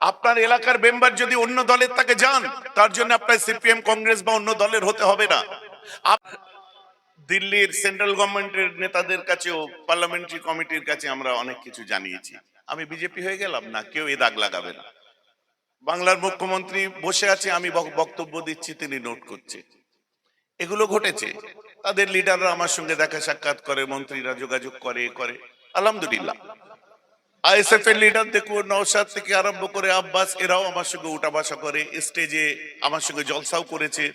আপনার এলাকার মেম্বার যদি অন্য দলের তাকে যান, তার জন্য আপনার সিপিএম কংগ্রেস বা অন্য দলের হতে হবে না। দিল্লির সেন্ট্রাল গভর্নমেন্টের নেতাদের কাছেও পার্লামেন্টারি কমিটির কাছে আমরা অনেক কিছু জানিয়েছি। আমি বিজেপি হয়ে গেলাম না, কেউ এ দাগ লাগাবে না। বাংলার মুখ্যমন্ত্রী বসে আছে, আমি বক্তব্য দিচ্ছি, তিনি নোট করছে। এগুলো ঘটেছে। তাদের লিডাররা আমার সঙ্গে দেখা সাক্ষাৎ করে, মন্ত্রীরা যোগাযোগ করে আলহামদুলিল্লাহ। আইএসএফ এর লিডার দেখুন, নওশাদ থেকে আরম্ভ করে আব্বাস, এরাও আমার সঙ্গে উঠা বসা করে, স্টেজে আমার সঙ্গে জলসাও করেছে।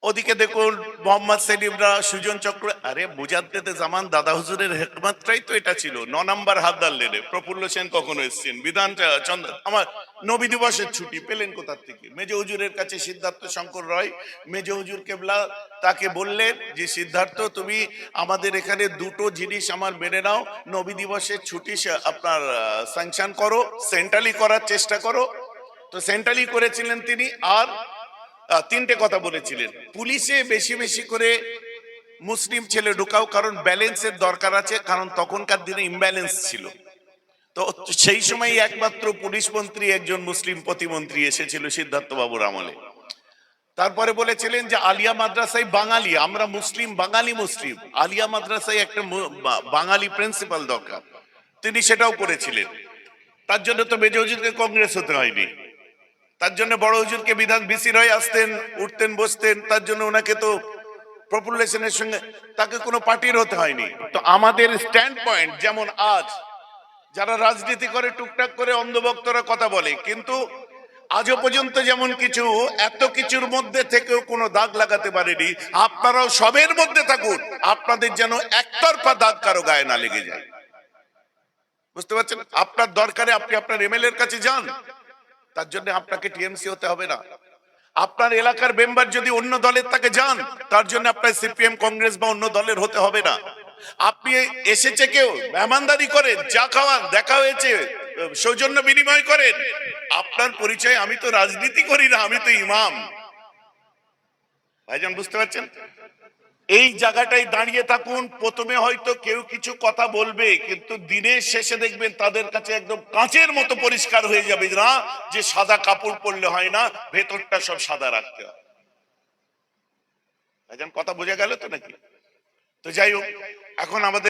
ওদিকে দেখুন মোহাম্মদ সেলিমরা, সুজন চক্র, আরে মুজাদ্দেদে জামান দাদা হুজুরের হেকমতটাই তো এটা ছিল। 9 নম্বর হাতদার লেনে প্রফুল্ল সেন কখনো এসছেন, বিধান চন্দ্র, আমার নবী দিবসের ছুটি পেলেন কোথার থেকে? মেজ হুজুরের কাছে সিদ্ধার্থ শঙ্কর রয়, মেজ হুজুর কেবলা তাকে বললেন যে সিদ্ধার্থ, তুমি আমাদের এখানে দুটো জিনিস আমার মেনে নাও, নবী দিবসের ছুটি আপনার স্যাংশন করো, সেন্ট্রালি করার চেষ্টা করো। তো সেন্ট্রালি করেছিলেন তিনি। আর তিনটে কথা বলেছিলেন, পুলিশে বেশি বেশি করে মুসলিম ছেলে ঢুকাও, কারণ ব্যালেন্সের দরকার আছে, কারণ তখনকার দিনে ইমব্যালেন্স ছিল। তো সেই সময় একমাত্র পুলিশ মন্ত্রী একজন মুসলিম প্রতিমন্ত্রী এসেছিল সিদ্ধার্থ বাবুর আমলে। তারপরে বলেছিলেন যে আলিয়া মাদ্রাসায় বাঙালি, আমরা মুসলিম, বাঙালি মুসলিম, আলিয়া মাদ্রাসায় একটা বাঙালি প্রিন্সিপাল দরকার, তিনি সেটাও করেছিলেন। তার জন্য তো মেজ হুজুরকে কংগ্রেস হতে হয়নি, তার জন্য বড় হুজুরকে বিধান বিসির হয়ে আসতেন, উঠতেন বসতেন, তার জন্য ওনাকে তো পপুলেশনের সঙ্গে তাকে কোনো পার্টির হতে হয়নি। তো আমাদের স্ট্যান্ড পয়েন্ট, যেমন আজ যারা রাজনীতি করে টুকটাক করে অন্ধভক্তরা কথা বলে, কিন্তু আজও পর্যন্ত যেমন কিছু, এত কিছুর মধ্যে থেকেও কোনো দাগ লাগাতে পারেনি। আপনারাও সবের মধ্যে থাকুন, আপনাদের যেন একতরফা দাগ কারো গায়ে না লেগে যায়। বুঝতে পারছেন? আপনার দরকারে আপনি আপনার এমএলএ এর কাছে যান, তার জন্য আপনাকে টিএমসি হতে হবে না। আপনার এলাকার মেম্বার যদি অন্য দলের তাকে যান, তার জন্য আপনার সিপিএম কংগ্রেস বা অন্য দলের হতে হবে না। আপনি এসেছে কেউ, মেহমানদারি করেন, চা খাওয়ান, দেখা হয়েছে, সৌজন্য বিনিময় করেন, আপনার পরিচয় আমি তো রাজনীতি করি না, আমি তো ইমাম। ভাইজান বুঝতে পারছেন? এই জায়গাটাই দাঁড়িয়ে থাকুন। প্রথমে হয়তো কেউ কিছু কথা বলবে, কিন্তু দিনের শেষে দেখবেন তাদের কাছে একদম কাঁচের মতো পরিষ্কার হয়ে যাবে না যে সাদা কাপড় পরলে হয় না, ভেতরটা সব সাদা রাখতে হয়। কথা বোঝা গেল তো নাকি? তো যাই হোক, এখন আমাদের